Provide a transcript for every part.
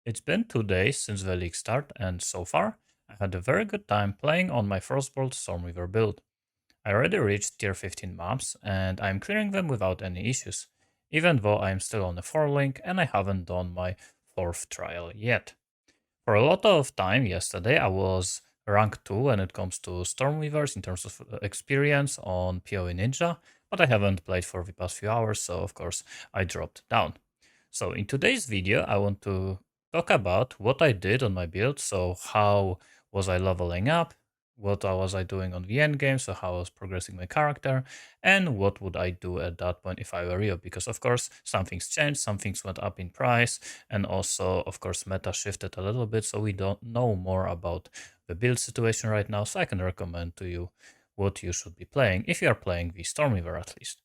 It's been 2 days since the league start, and so far, I had a very good time playing on my Frostbolt Stormweaver build. I already reached tier 15 maps, and I'm clearing them without any issues, even though I'm still on the 4 link and I haven't done my 4th trial yet. For a lot of time yesterday, I was rank 2 when it comes to Stormweavers in terms of experience on PoE Ninja, but I haven't played for the past few hours, so of course I dropped down. So in today's video, I want to talk about what I did on my build. So how was I leveling up? What was I doing on the end game? So how I was progressing my character, and what would I do at that point if I were you? Because of course some things changed, some things went up in price, and also of course meta shifted a little bit, so we don't know more about the build situation right now. So I can recommend to you what you should be playing if you are playing the Stormweaver at least.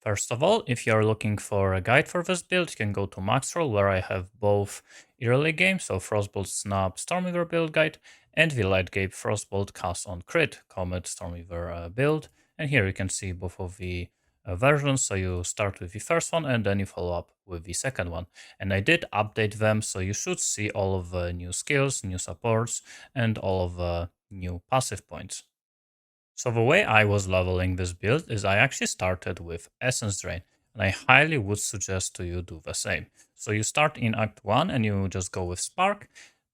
First of all, if you're looking for a guide for this build, you can go to Maxroll, where I have both early game, so Frostbolt Snap Stormweaver build guide, and the light game Frostbolt Cast on Crit Comet Stormweaver build. And here you can see both of the versions, so you start with the first one and then you follow up with the second one. And I did update them, so you should see all of the new skills, new supports, and all of the new passive points. So the way I was leveling this build is I actually started with Essence Drain, and I highly would suggest to you do the same. So you start in Act 1 and you just go with Spark,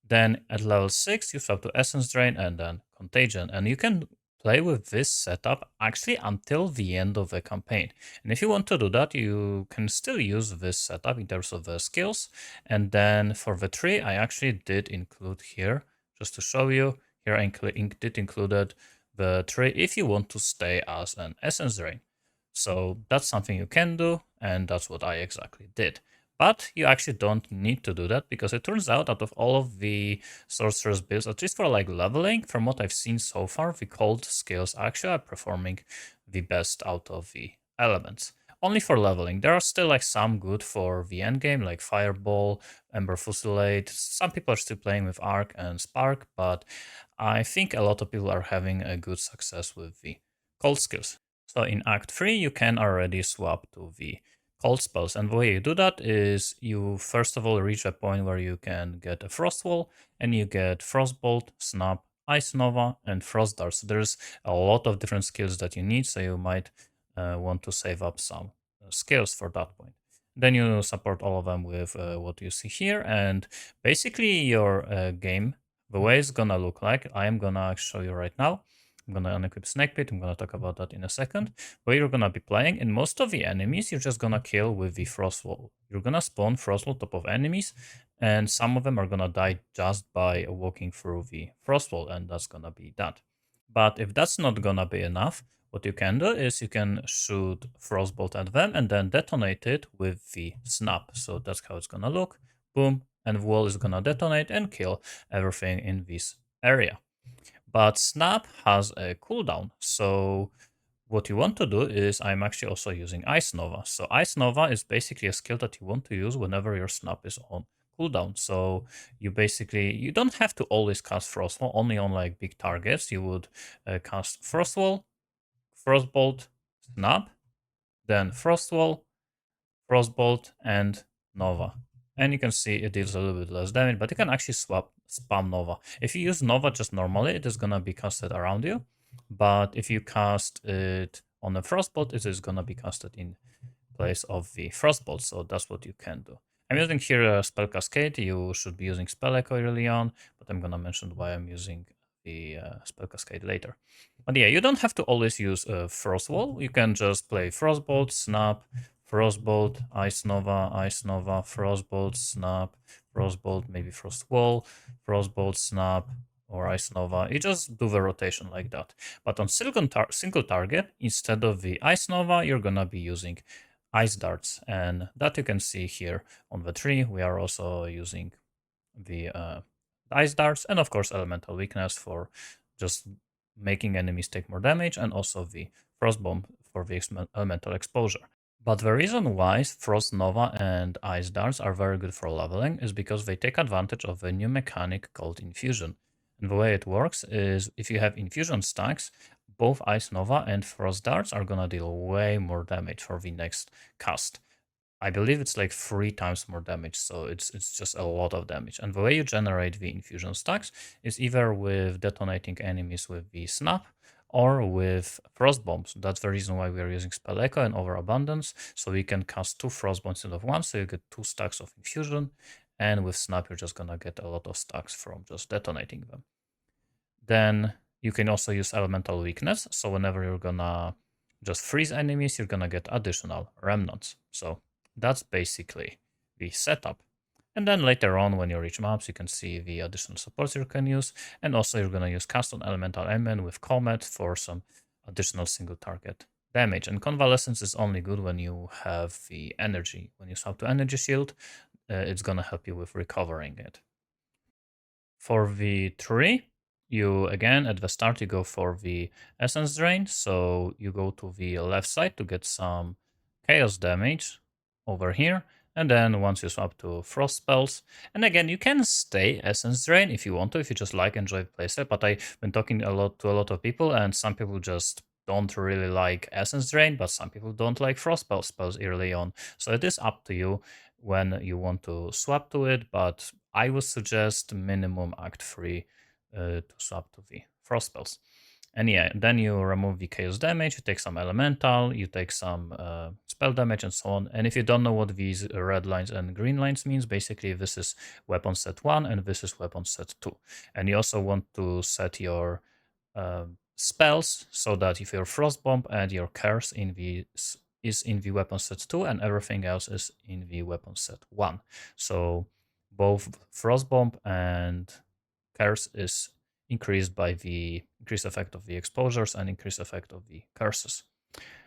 then at level 6 you swap to Essence Drain and then Contagion, and you can play with this setup actually until the end of the campaign. And if you want to do that, you can still use this setup in terms of the skills. And then for the tree, I actually did include here, just to show you, here I did included the tree if you want to stay as an Essence Drain. So that's something you can do, and that's what I exactly did. But you actually don't need to do that, because it turns out of all of the sorcerer's builds, at least for like leveling, from what I've seen so far, the cold skills actually are performing the best out of the elements. Only for leveling. There are still like some good for the endgame, like Fireball, Ember Fusilade. Some people are still playing with Arc and Spark, but I think a lot of people are having a good success with the cold skills. So in Act 3, you can already swap to the cold spells. And the way you do that is you first of all reach a point where you can get a Frost Wall, and you get Frostbolt, Snap, Ice Nova, and Frost Dart. So there's a lot of different skills that you need, so you might want to save up some skills for that point. Then you support all of them with what you see here, and basically your game, the way it's gonna look like, I am gonna show you right now. I'm gonna unequip Snakepit, I'm gonna talk about that in a second. Where you're gonna be playing, and most of the enemies you're just gonna kill with the Frost Wall. You're gonna spawn Frost Wall top of enemies, and some of them are gonna die just by walking through the Frost Wall, and that's gonna be that. But if that's not gonna be enough, what you can do is you can shoot Frostbolt at them and then detonate it with the snap. So that's how it's gonna look. Boom, and wall is gonna detonate and kill everything in this area. But snap has a cooldown, so what you want to do is, I'm actually also using Ice Nova. So Ice Nova is basically a skill that you want to use whenever your snap is on cooldown. So you don't have to always cast Frostwall, only on like big targets. You would cast Frostwall, Frostbolt, Snap, then Frostwall, Frostbolt, and Nova. And you can see it deals a little bit less damage, but you can actually spam Nova. If you use Nova just normally, it is gonna be casted around you. But if you cast it on a Frostbolt, it is gonna be casted in place of the Frostbolt, so that's what you can do. I'm using here a Spell Cascade. You should be using Spell Echo early on, but I'm gonna mention why I'm using the Spell Cascade later. But yeah, you don't have to always use Frost Wall. You can just play Frostbolt, Snap, Frostbolt, Ice Nova, Frostbolt, Snap, Frostbolt, maybe Frost Wall, Frostbolt, Snap, or Ice Nova. You just do the rotation like that. But on single target, instead of the Ice Nova, you're gonna be using Ice Darts, and that you can see here on the tree. We are also using the Ice Darts, and of course Elemental Weakness for just making enemies take more damage, and also the Frost Bomb for the elemental exposure. But the reason why Frost Nova and Ice Darts are very good for leveling is because they take advantage of a new mechanic called Infusion. And the way it works is, if you have Infusion stacks, both Ice Nova and Frost Darts are gonna deal way more damage for the next cast. I believe it's like 3 times more damage, so it's just a lot of damage. And the way you generate the infusion stacks is either with detonating enemies with the snap or with frost bombs. That's the reason why we are using spell echo and overabundance, so we can cast 2 frost bombs instead of 1, so you get 2 stacks of infusion. And with snap, you're just gonna get a lot of stacks from just detonating them. Then you can also use elemental weakness, so whenever you're gonna just freeze enemies, you're gonna get additional remnants. So that's basically the setup. And then later on, when you reach maps, you can see the additional supports you can use. And also you're gonna use cast on elemental element with Comet for some additional single target damage. And convalescence is only good when you have the energy. When you swap to energy shield, it's gonna help you with recovering it. For the tree, you again at the start you go for the essence drain, so you go to the left side to get some chaos damage over here, and then once you swap to frost spells, and again you can stay essence drain if you want to, if you just like enjoy the playset, but I've been talking a lot of people, and some people just don't really like essence drain, but some people don't like frost spells early on, so it is up to you when you want to swap to it, but I would suggest minimum Act 3 to swap to the frost spells. And yeah, then you remove the chaos damage, you take some elemental, you take some spell damage and so on. And if you don't know what these red lines and green lines means, basically this is weapon set 1 and this is weapon set 2. And you also want to set your spells so that if your frost bomb and your curse is in the weapon set 2 and everything else is in the weapon set 1. So both frost bomb and curse is increased by the increased effect of the exposures and increased effect of the curses.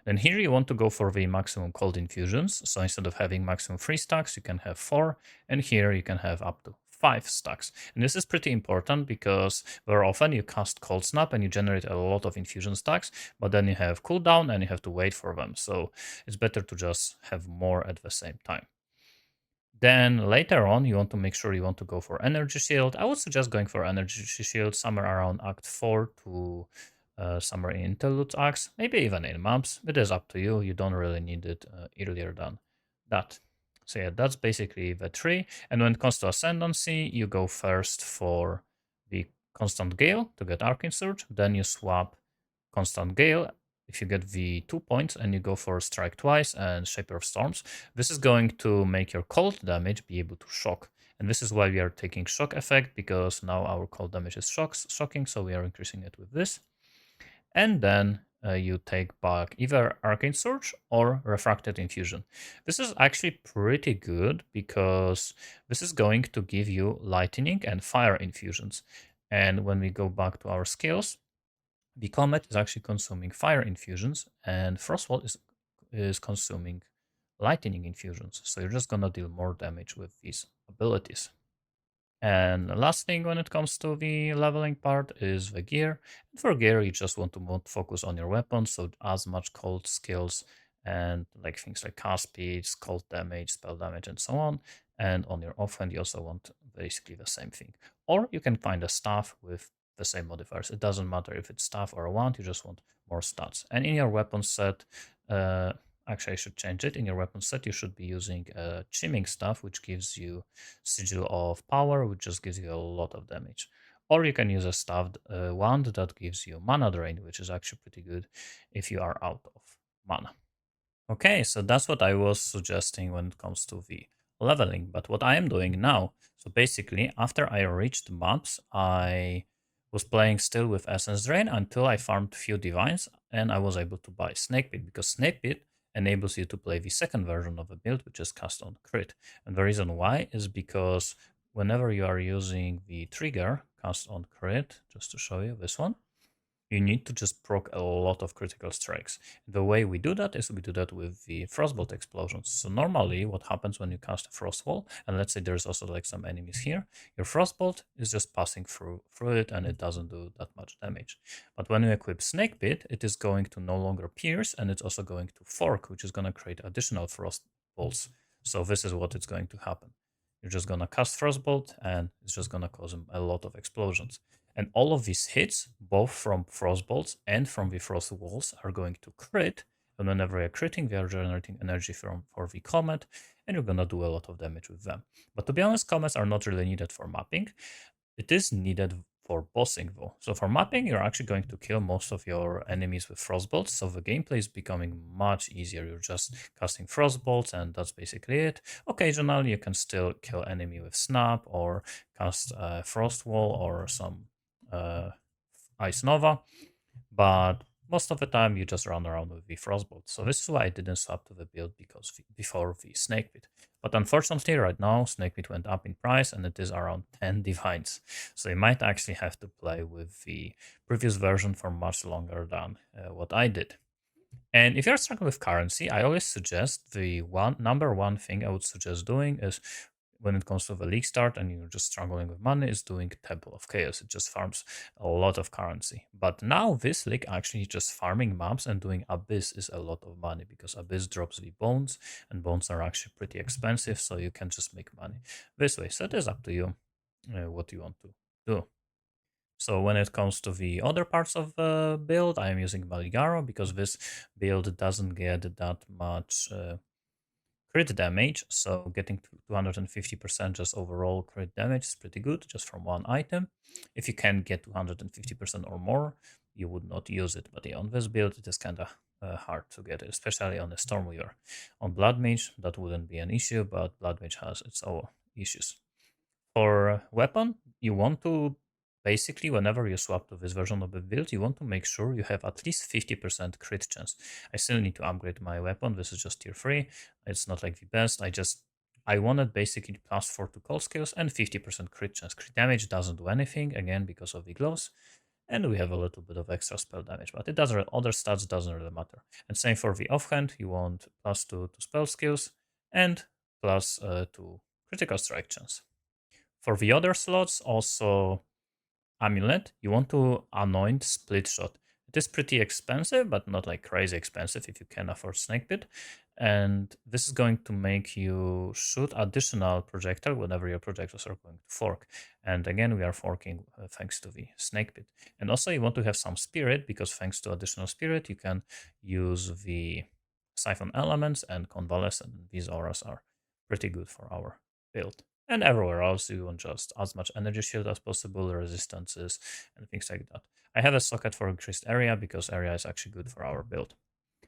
Then here you want to go for the maximum cold infusions. So instead of having maximum 3 stacks, you can have 4, and here you can have up to 5 stacks. And this is pretty important because very often you cast Cold Snap and you generate a lot of infusion stacks, but then you have cooldown and you have to wait for them. So it's better to just have more at the same time. Then later on, you want to make sure you want to go for Energy Shield. I would suggest going for Energy Shield somewhere around Act 4 to somewhere in Interlude Acts, maybe even in maps. It is up to you. You don't really need it earlier than that. So yeah, that's basically the tree. And when it comes to Ascendancy, you go first for the Constant Gale to get Arcane Surge. Then you swap Constant Gale if you get the 2 points and you go for Strike Twice and Shaper of Storms. This is going to make your cold damage be able to shock. And this is why we are taking shock effect, because now our cold damage is shocking, so we are increasing it with this. And then you take back either Arcane Surge or Refracted Infusion. This is actually pretty good because this is going to give you Lightning and Fire infusions. And when we go back to our skills, the Comet is actually consuming fire infusions, and Frostbolt is consuming lightning infusions. So you're just gonna deal more damage with these abilities. And the last thing when it comes to the leveling part is the gear. And for gear, you just want to focus on your weapons, so as much cold skills and like things like cast speed, cold damage, spell damage, and so on. And on your offhand, you also want basically the same thing. Or you can find a staff with the same modifiers. It doesn't matter if it's staff or a wand, you just want more stats. And in your weapon set, actually I should change it. In your weapon set, you should be using a Chimming Staff, which gives you Sigil of Power, which just gives you a lot of damage. Or you can use a staffed wand that gives you mana drain, which is actually pretty good if you are out of mana. Okay, so that's what I was suggesting when it comes to the leveling. But what I am doing now, so basically after I reached maps, I was playing still with Essence Drain until I farmed few divines and I was able to buy Snakepit, because Snakepit enables you to play the second version of a build, which is cast on crit. And the reason why is because whenever you are using the trigger cast on crit, just to show you this one, you need to just proc a lot of critical strikes. The way we do that is we do that with the Frostbolt explosions. So normally what happens when you cast a Frostwall, and let's say there's also like some enemies here, your Frostbolt is just passing through it and it doesn't do that much damage. But when you equip Snakepit, it is going to no longer pierce and it's also going to fork, which is going to create additional Frostbolts. So this is what is going to happen. You're just going to cast Frostbolt and it's just going to cause a lot of explosions. And all of these hits, both from Frostbolts and from the Frost Walls, are going to crit, And whenever you're critting, they are generating energy for the Comet, and you're gonna do a lot of damage with them. But to be honest, Comets are not really needed for mapping. It is needed for bossing though. So for mapping, you're actually going to kill most of your enemies with Frostbolts, so the gameplay is becoming much easier. You're just casting Frostbolts and that's basically it. Occasionally you can still kill enemy with Snap or cast Frost Wall or some uh, Ice Nova, but most of the time you just run around with the Frostbolt. So this is why I didn't swap to the build before the Snakepit. But unfortunately, right now, Snakepit went up in price and it is around 10 divines. So you might actually have to play with the previous version for much longer than what I did. And if you're struggling with currency, I always suggest the number one thing I would suggest doing is when it comes to the league start and you're just struggling with money is doing Temple of Chaos. It just farms a lot of currency. But now this league actually just farming maps and doing Abyss is a lot of money because Abyss drops the bones and bones are actually pretty expensive, so you can just make money this way. So it is up to you what you want to do. So when it comes to the other parts of the build, I am using Maligaro because this build doesn't get that much crit damage. So getting to 250% just overall crit damage is pretty good just from one item. If you can get 250% or more, you would not use it. But yeah, on this build, it is kind of hard to get it, especially on the Stormweaver. On Blood Mage, that wouldn't be an issue, but Blood Mage has its own issues. For weapon, you want to basically, whenever you swap to this version of the build, you want to make sure you have at least 50% crit chance. I still need to upgrade my weapon. This is just tier 3. It's not like the best. I wanted basically +4 to cold skills and 50% crit chance. Crit damage doesn't do anything, again, because of the gloves. And we have a little bit of extra spell damage, but it doesn't. Other stats doesn't really matter. And same for the offhand, you want +2 to spell skills and +2 critical strike chance. For the other slots, also Amulet, you want to anoint Split Shot. It is pretty expensive, but not like crazy expensive if you can afford Snakepit. And this is going to make you shoot additional projectile whenever your projectiles are going to fork. And again, we are forking thanks to the Snakepit. And also you want to have some spirit, because thanks to additional spirit, you can use the Siphon Elements and Convalescent. These auras are pretty good for our build. And everywhere else, you want just as much energy shield as possible, resistances, and things like that. I have a socket for increased area because area is actually good for our build.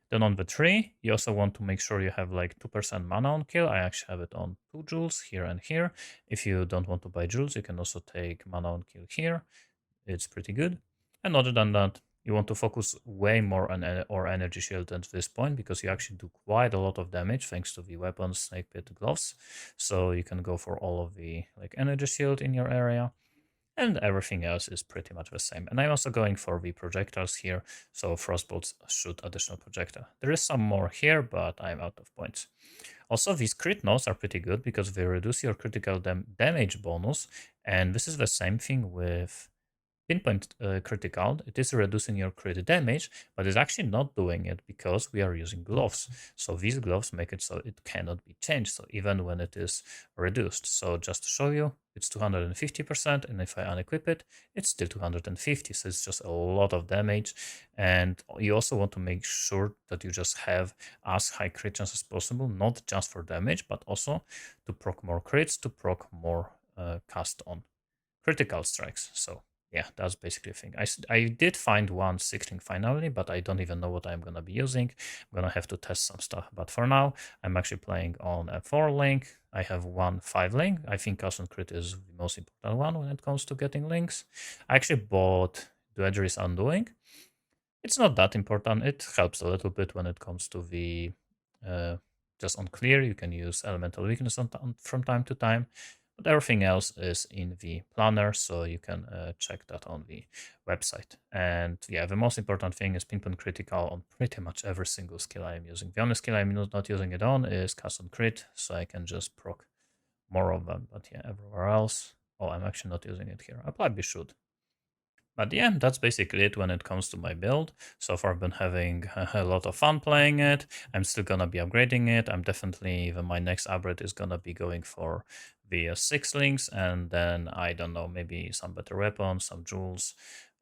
Then on the tree, you also want to make sure you have like 2% mana on kill. I actually have it on 2 joules here and here. If you don't want to buy joules, you can also take mana on kill here. It's pretty good. And other than that, you want to focus way more on energy shield at this point because you actually do quite a lot of damage thanks to the weapons, Snakepit, gloves. So you can go for all of the like energy shield in your area, and everything else is pretty much the same. And I'm also going for the projectiles here, so Frostbolts shoot additional projectile. There is some more here, but I'm out of points. Also, these crit nodes are pretty good because they reduce your critical damage bonus, and this is the same thing with pinpoint critical. It is reducing your crit damage, but it's actually not doing it because we are using gloves. So these gloves make it so it cannot be changed, so even when it is reduced. So just to show you, it's 250%, and if I unequip it, it's still 250, so it's just a lot of damage. And you also want to make sure that you just have as high crit chance as possible, not just for damage, but also to proc more crits, to proc more cast on critical strikes. So yeah, that's basically a thing. I did find one 6-link finally, but I don't even know what I'm going to be using. I'm going to have to test some stuff. But for now, I'm actually playing on a 4-link. I have one 5-link. I think Cast on Crit is the most important one when it comes to getting links. I actually bought Dweger's Undoing. It's not that important. It helps a little bit when it comes to the just on clear. You can use Elemental Weakness from time to time. But everything else is in the planner, so you can check that on the website. And yeah, the most important thing is pinpoint critical on pretty much every single skill I am using. The only skill I'm not using it on is cast on crit, so I can just proc more of them. But yeah, everywhere else, oh, I'm actually not using it here. I probably should. But yeah, that's basically it when it comes to my build. So far I've been having a lot of fun playing it. I'm still gonna be upgrading it. I'm definitely, even my next upgrade is gonna be going for the 6 links, and then I don't know, maybe some better weapons, some jewels.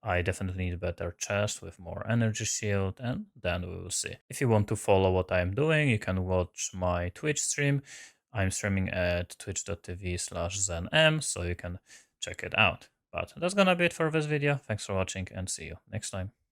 I definitely need a better chest with more energy shield, and then we will see. If you want to follow what I'm doing, you can watch my Twitch stream. I'm streaming at twitch.tv/zenm, so you can check it out. But that's gonna be it for this video. Thanks for watching and see you next time.